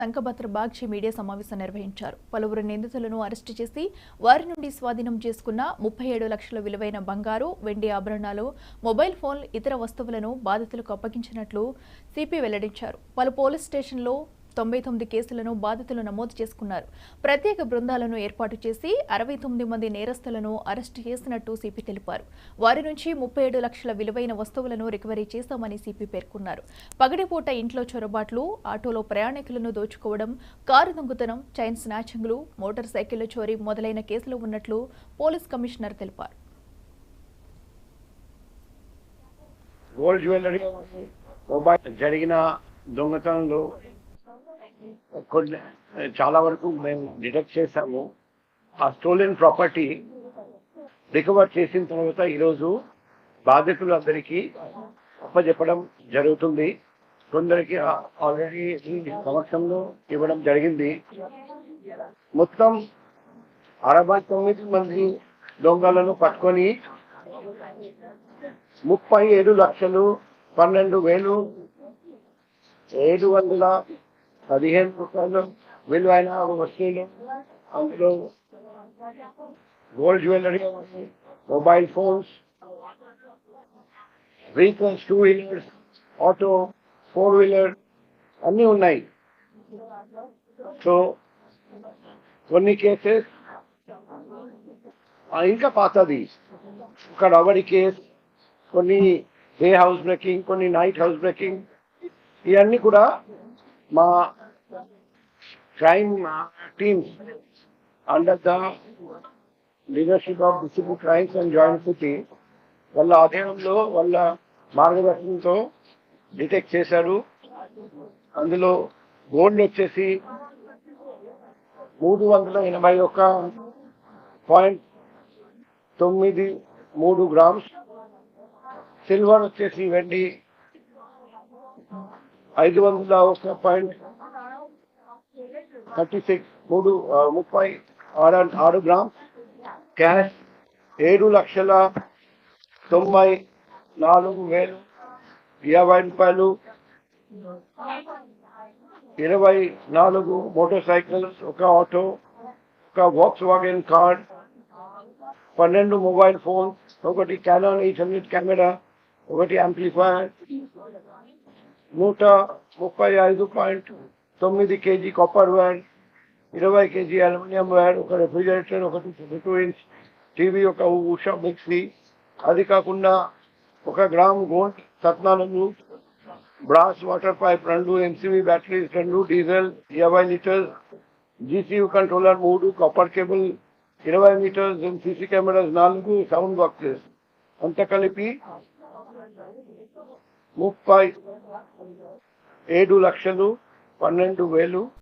సంకభద్ర Bagchi media సమావేశం నిర్వహించారు. పలువురు నిందితులను అరెస్టు చేసి వారి నుండి స్వాధీనం చేసుకున్న 37 లక్షల విలువైన బంగారు, వెండి ఆభరణాలు, మొబైల్ ఫోన్, ఇతర వస్తువులను బాధితులకు అప్పగించినట్లు సిపి వెల్లడించారు. పలు పోలీస్ స్టేషన్లో 99 కేసులను బాధితులు నమోదు చేసుకున్నారు. ప్రత్యేక బృందాలను ఏర్పాటు చేసి 69 మంది నేరస్తులను అరెస్టు చేసినట్టు సిపి తెలిపారు. వారి నుంచి 37 లక్షల విలువైన వస్తువులను రికవరీ చేశామని సిపి పేర్కొన్నారు. పగటిపూట ఇంట్లో చొరబాట్లు, ఆటోలో ప్రయాణికులను దోచుకోవడం, కారు దొంగతనం, చైన్ స్నాచింగ్లు, మోటార్ సైకిళ్ల చోరీ మొదలైన కేసులు ఉన్నట్లు పోలీస్ కమిషనర్ తెలిపారు. గోల్డ్ జ్యువెలరీ, మొబైల్ జరిగిన దొంగతనంలో కొన్ని చాలా వరకు మేము డిటెక్ట్ చేశాము. ఆ స్టోలెన్ ప్రాపర్టీ రికవర్ చేసిన తర్వాత ఈరోజు బాధితులందరికీ అప్పచెప్పడం జరుగుతుంది. కొందరికి ఆల్రెడీ సమక్షంలో ఇవ్వడం జరిగింది. మొత్తం 69 మంది దొంగలను పట్టుకొని 37,12,715 విలువైన వస్తువులు, అందులో gold jewellery, mobile phones, vehicles, 2 wheelers, auto, 4 wheeler అన్నీ ఉన్నాయి. సో కొన్ని కేసెస్ ఇంకా పాతది, ఒక రబరీ కేస్, కొన్ని డే హౌస్ బ్రేకింగ్, కొన్ని నైట్ హౌస్ బ్రేకింగ్, ఇవన్నీ కూడా మా crime teams under the leadership of district crimes and joint city వాళ్ళ ఆధ్వర్యంలో, వాళ్ళ మార్గదర్శనంతో డిటెక్ట్ చేశారు. అందులో గోల్డ్ వచ్చేసి 381.93 గ్రామ్స్, సిల్వర్ వచ్చేసి వెండి 501.36 గ్రామ్స్, క్యాష్ 7,94,020 రూపాయలు, 24 మోటార్ సైకిల్స్, ఒక ఆటో, ఒక Volkswagen car, 12 mobile phones, ఒకటి క్యానాన్ 800 కెమెరా, ఒకటి amplifier, 135.9 KG copper wire, 20 KG aluminium wire, ఒక రెఫ్రిజిరేటర్, ఒకటి 2 ఇంచ్ టీవీ, ఒక ఉషా మిక్సీ, అది కాకుండా 1 gram gold 14, brass water pipe 2, MCB batteries 2, diesel 20 litres, GCU controller 3, copper cable 20 metres, CC cameras 4, sound boxes, అంత కలిపి 37,12,000